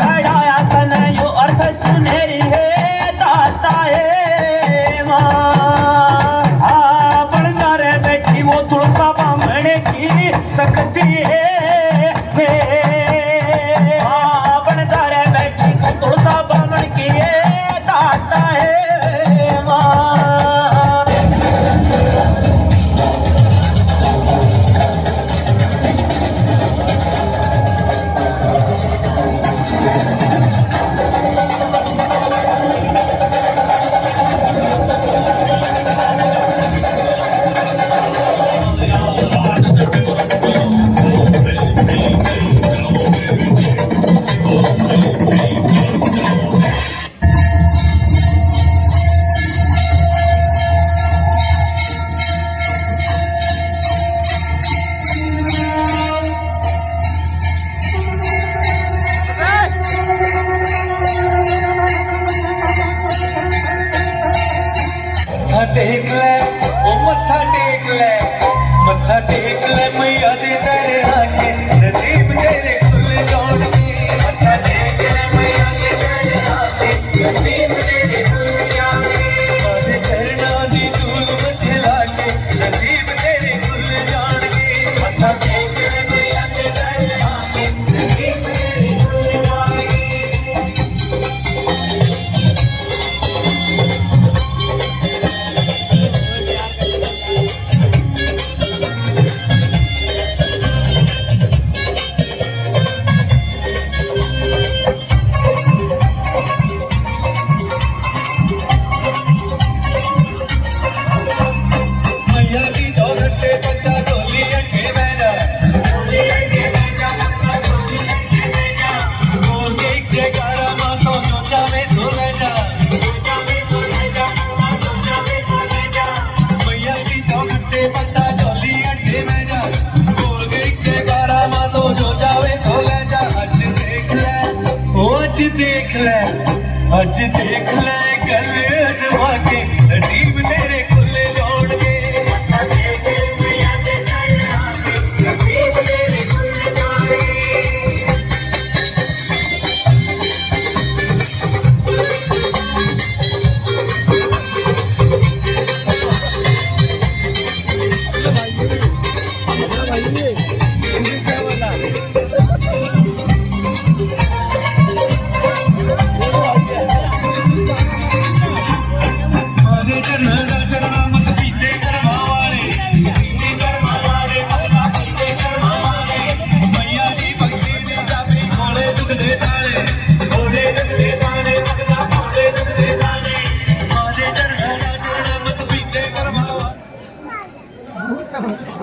घडाया तन यो अर्थ सुनेरी हे दाता हे माँ बनजारे बैठी वो तुलसा बामणे की सकती है बनजारे बैठी वो तुलसा बामण की दाता है माँ टेक ले ओ मत्था टेक ले मत्था टेक ले मैया दे तेरे आगे नसीब तेरे खुल जाने मत्था टेक ले मैया दे तेरे आगे नसीब तेरे खुल जाने मारे चरना दी धूल मथे लागे नसीब तेरे खुल जाने मत्था टेक ले मैया दे तेरे आगे नसीब तेरे खुल जाने देख ले अज देख ले गल अजमा के नसीब तेरे खुल जाणगे नसीब तेरे खुल जाणगे Come on.